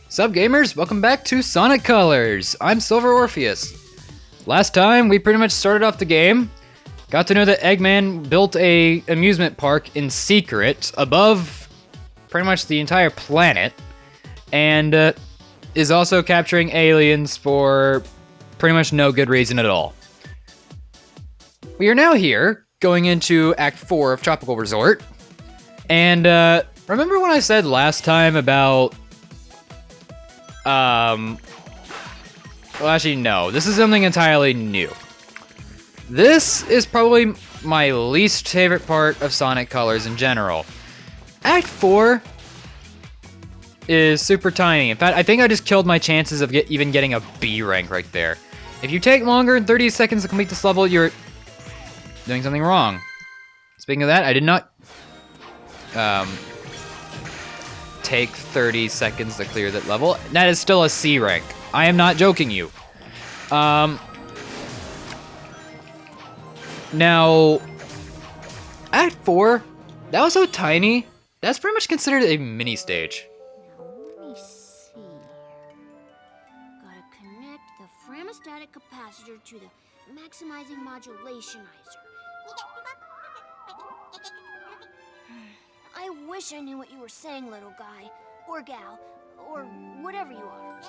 Sup gamers, welcome back to Sonic Colors. I'm Silver Orpheus. Last time we pretty much started off the game, got to know that Eggman built a amusement park in secret above pretty much the entire planet, and is also capturing aliens for pretty much no good reason at all. We are now here, going into Act 4 of Tropical Resort, and remember when I said last time about well, actually, no. This is something entirely new. This is probably my least favorite part of Sonic Colors in general. Act 4 is super tiny. In fact, I think I just killed my chances of even getting a B rank right there. If you take longer than 30 seconds to complete this level, you're doing something wrong. Speaking of that, I did not take 30 seconds to clear that level. That is still a C rank. I am not joking you. Now, Act 4, that was so tiny, that's pretty much considered a mini stage. Now, let me see. Gotta connect the framostatic capacitor to the maximizing modulationizer. I wish I knew what you were saying, little guy, or gal, or whatever you are.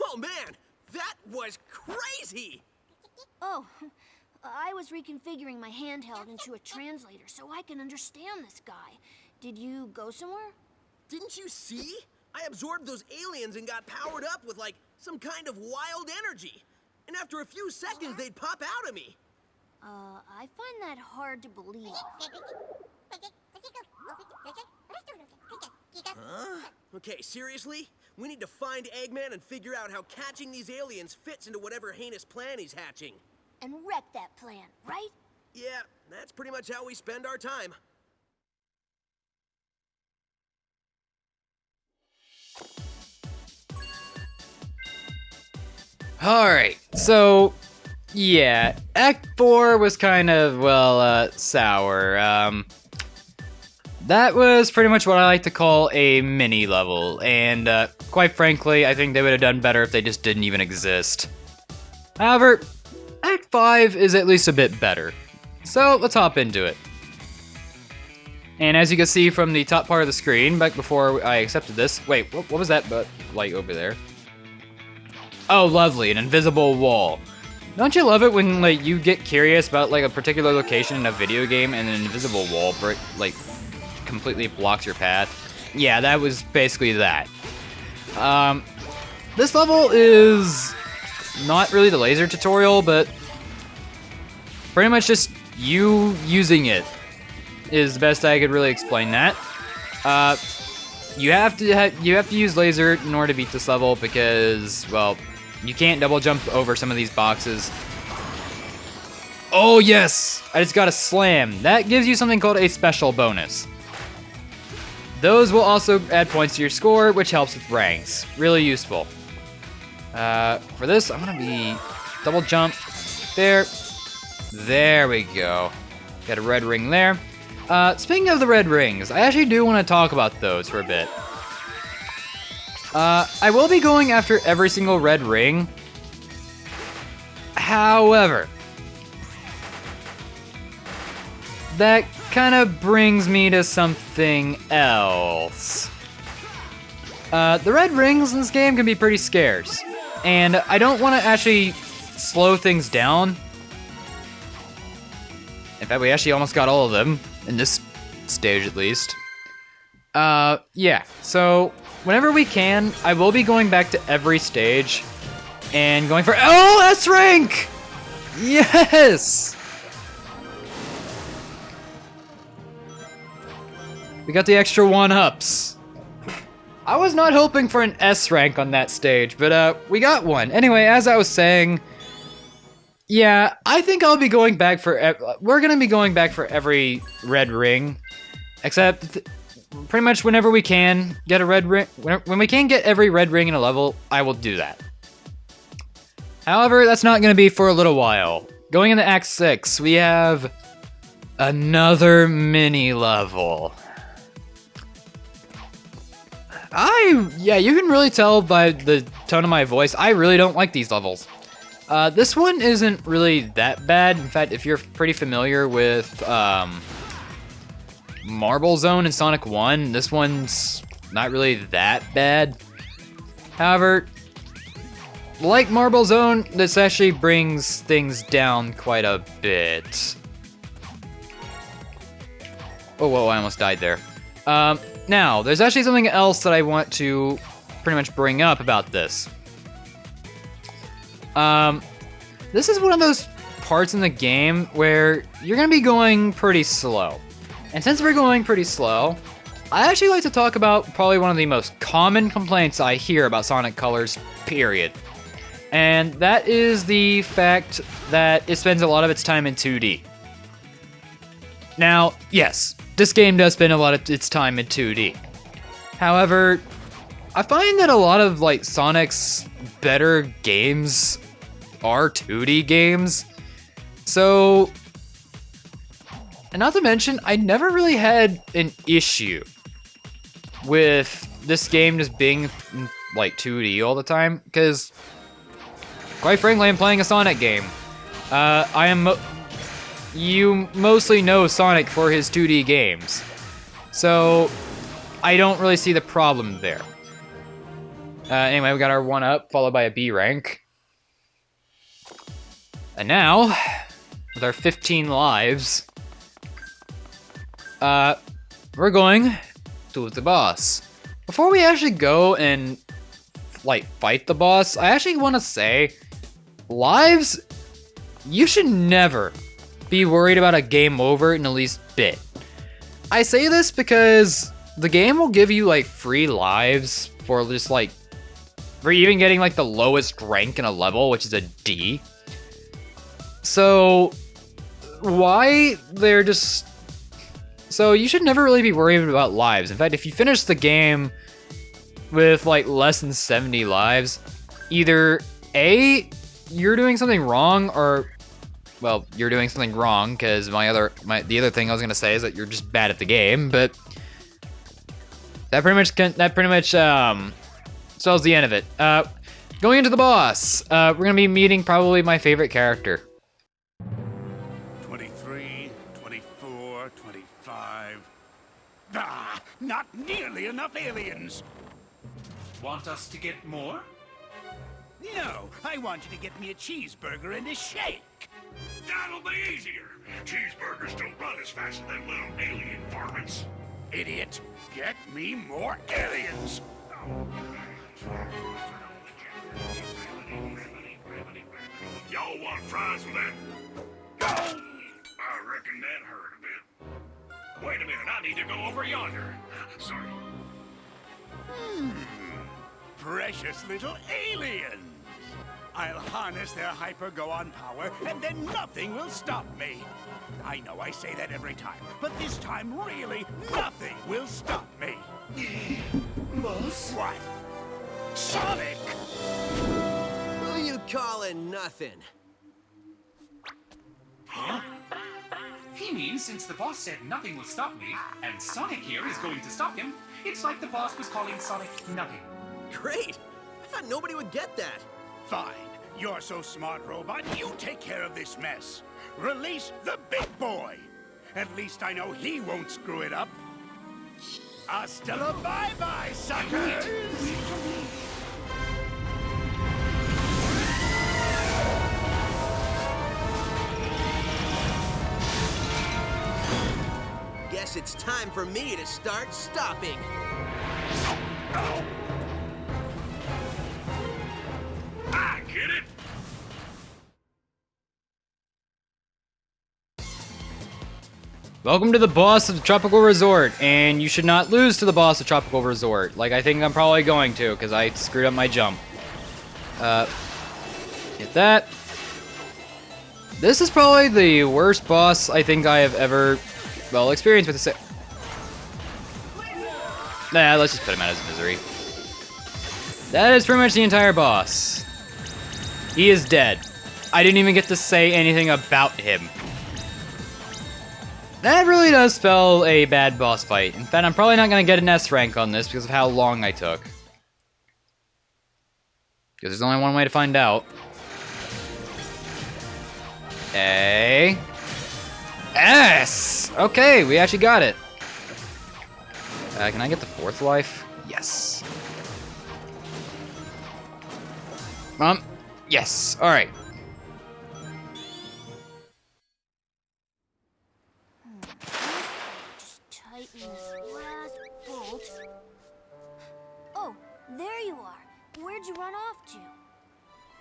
Oh man, that was crazy! Oh, I was reconfiguring my handheld into a translator so I can understand this guy. Did you go somewhere? Didn't you see? I absorbed those aliens and got powered up with like some kind of wild energy. And after a few seconds, they'd pop out of me. I find that hard to believe. Huh? Okay, seriously? We need to find Eggman and figure out how catching these aliens fits into whatever heinous plan he's hatching. And wreck that plan, right? Yeah, that's pretty much how we spend our time. Alright, so yeah, Act 4 was kind of, well, sour. That was pretty much what I like to call a mini level, and quite frankly, I think they would have done better if they just didn't even exist. However, Act 5 is at least a bit better, so let's hop into it. And as you can see from the top part of the screen, back before I accepted this, wait, what was that light over there? Oh, lovely, an invisible wall. Don't you love it when like you get curious about like a particular location in a video game and an invisible wall completely blocks your path? Yeah, that was basically that. This level is not really the laser tutorial, but pretty much just you using it is the best I could really explain that. You have to use laser in order to beat this level because, well, you can't double jump over some of these boxes. Oh yes! I just got a slam. That gives you something called a special bonus. Those will also add points to your score, which helps with ranks. Really useful. For this, I'm gonna be double jump. There. There we go. Got a red ring there. Speaking of the red rings, I actually do want to talk about those for a bit. I will be going after every single red ring. However, that kind of brings me to something else. The red rings in this game can be pretty scarce, and I don't want to actually slow things down. In fact, we actually almost got all of them, in this stage at least. Yeah, so whenever we can, I will be going back to every stage and going for S rank! Yes! We got the extra 1-ups. I was not hoping for an S rank on that stage, but we got one. Anyway, as I was saying, yeah, I think I'll be going back for, we're gonna be going back for every red ring, except pretty much whenever we can get a red ring, when we can get every red ring in a level, I will do that. However, that's not gonna be for a little while. Going into Act 6, we have another mini level. Yeah, you can really tell by the tone of my voice, I really don't like these levels. This one isn't really that bad. In fact, if you're pretty familiar with Marble Zone in Sonic 1, this one's not really that bad. However, like Marble Zone, this actually brings things down quite a bit. Oh, whoa, I almost died there. Now, there's actually something else that I want to pretty much bring up about this. This is one of those parts in the game where you're gonna be going pretty slow. And since we're going pretty slow, I actually like to talk about probably one of the most common complaints I hear about Sonic Colors, period. And that is the fact that it spends a lot of its time in 2D. Now, yes, this game does spend a lot of its time in 2D. However, I find that a lot of like Sonic's better games are 2D games. So, and not to mention, I never really had an issue with this game just being like 2D all the time, because quite frankly, I'm playing a Sonic game. You mostly know Sonic for his 2D games, so I don't really see the problem there. Anyway, we got our 1-up, followed by a B rank. And now, with our 15 lives, we're going to the boss. Before we actually go and, like, fight the boss, I actually want to say, lives, you should never be worried about a game over in the least bit. I say this because the game will give you, like, free lives for just, like, for even getting, like, the lowest rank in a level, which is a D. So, why they're just... So, you should never really be worried about lives. In fact, if you finish the game with, like, less than 70 lives, either A, you're doing something wrong, or... Well, you're doing something wrong, because the other thing I was gonna say is that you're just bad at the game, but... That pretty much spells the end of it. Going into the boss, we're gonna be meeting probably my favorite character. 23, 24, 25. Ah, not nearly enough aliens. Want us to get more? No, I want you to get me a cheeseburger and a shake. That'll be easier. Cheeseburgers don't run as fast as them little alien varmints. Idiot, get me more aliens. Y'all want fries with that? Go! I reckon that hurt a bit. Wait a minute, I need to go over yonder. Sorry. Precious little aliens. I'll harness their hyper-go-on power, and then nothing will stop me. I know I say that every time, but this time, really, nothing will stop me. Boss? What? Sonic! Who you calling nothing? Huh? He means since the boss said nothing will stop me, and Sonic here is going to stop him, it's like the boss was calling Sonic nothing. Great! I thought nobody would get that. Fine. You're so smart, robot. You take care of this mess. Release the big boy. At least I know he won't screw it up. Hasta la bye-bye, suckers! Guess it's time for me to start stopping. I get it! Welcome to the boss of the Tropical Resort, and you should not lose to the boss of Tropical Resort. Like, I think I'm probably going to, because I screwed up my jump. Get that. This is probably the worst boss I think I have ever, well, experienced with the Nah, let's just put him out of his misery. That is pretty much the entire boss. He is dead. I didn't even get to say anything about him. That really does spell a bad boss fight. In fact, I'm probably not going to get an S rank on this because of how long I took. Because there's only one way to find out. A. S! Okay, we actually got it. Can I get the 4th life? Yes. Yes. Alright. Just tighten this last bolt. Oh, there you are. Where'd you run off to?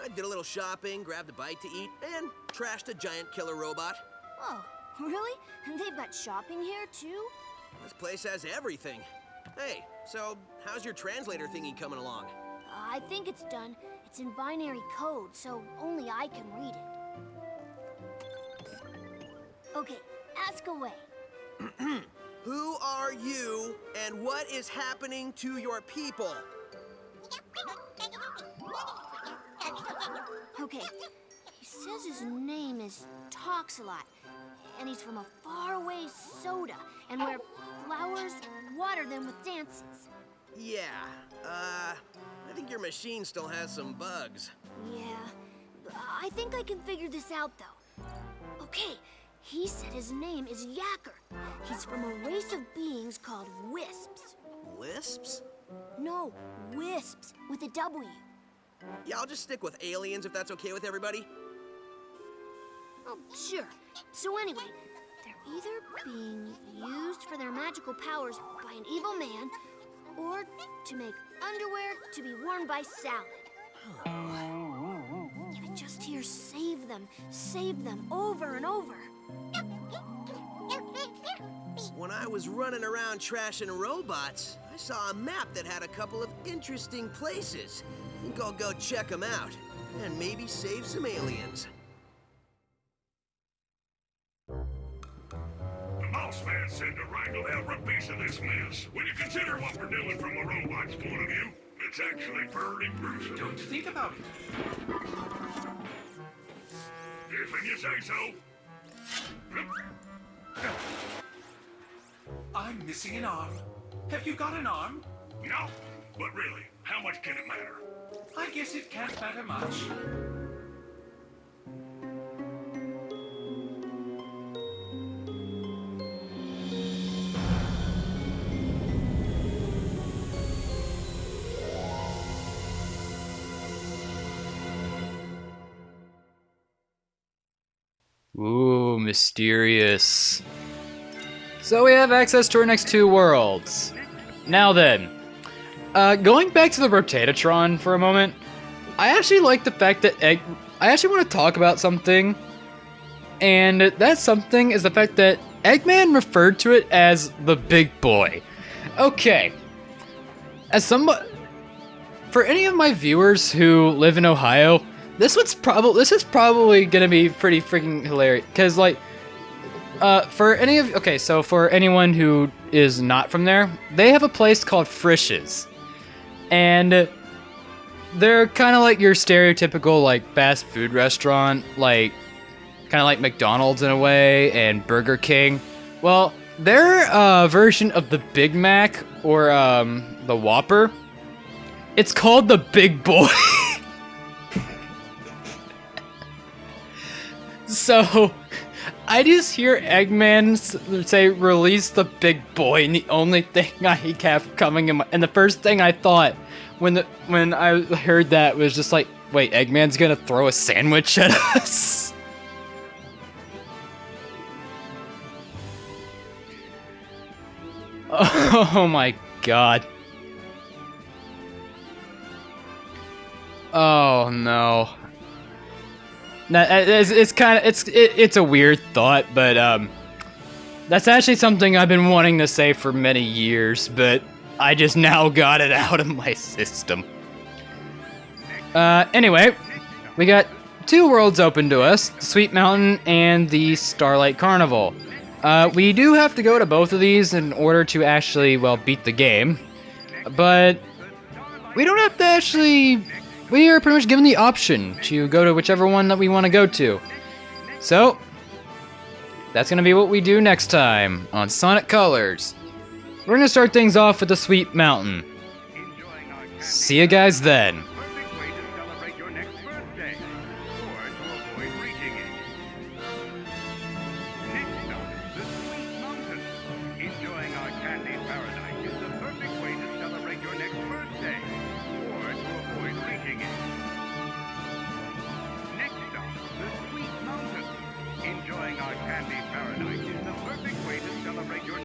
I did a little shopping, grabbed a bite to eat, and trashed a giant killer robot. Oh, really? And they've got shopping here, too? This place has everything. Hey, so how's your translator thingy coming along? I think it's done. It's in binary code, so only I can read it. Okay, ask away. Who are you, and what is happening to your people? Okay, he says his name is Talks a Lot, and he's from a faraway soda, and where flowers water them with dances. Yeah, I think your machine still has some bugs. Yeah, I think I can figure this out, though. Okay, he said his name is Yacker. He's from a race of beings called Wisps. Wisps? No, Wisps, with a W. Yeah, I'll just stick with aliens if that's okay with everybody. Oh, sure. So anyway, they're either being used for their magical powers by an evil man, or to make underwear to be worn by Salad. I just hear save them, over and over. When I was running around trashing robots, I saw a map that had a couple of interesting places. I think I'll go check them out, and maybe save some aliens. The mouse man said to wrangle every piece of this mess. When you consider what we're doing from a robot's point of view, it's actually pretty gruesome. Don't think about it. If you say so. I'm missing an arm. Have you got an arm? No, but really, how much can it matter? I guess it can't matter much. Ooh, mysterious. So we have access to our next 2 worlds. Now then, going back to the Rotatatron for a moment, I actually like the fact that I actually want to talk about something, and that something is the fact that Eggman referred to it as the big boy. Okay, for any of my viewers who live in Ohio, this is probably gonna be pretty freaking hilarious, because like, for anyone who is not from there, they have a place called Frisch's, and they're kind of like your stereotypical like fast food restaurant, like kind of like McDonald's in a way, and Burger King. Well, their version of the Big Mac or the Whopper, it's called the Big Boy. So, I just hear Eggman say, release the big boy, and the only thing I kept coming in and the first thing I thought when I heard that was just like, wait, Eggman's gonna throw a sandwich at us? Oh my god. Oh no. It's a weird thought, but that's actually something I've been wanting to say for many years, but I just now got it out of my system. Anyway, we got 2 worlds open to us, the Sweet Mountain and the Starlight Carnival. We do have to go to both of these in order to actually, well, beat the game, but we don't have to actually... We are pretty much given the option to go to whichever one that we want to go to. So, that's gonna be what we do next time on Sonic Colors. We're gonna start things off with the Sweet Mountain. See you guys then. Perfect way to celebrate your next birthday, or to avoid reaching it. Next up, the Sweet Mountain. Enjoying our candy paradise.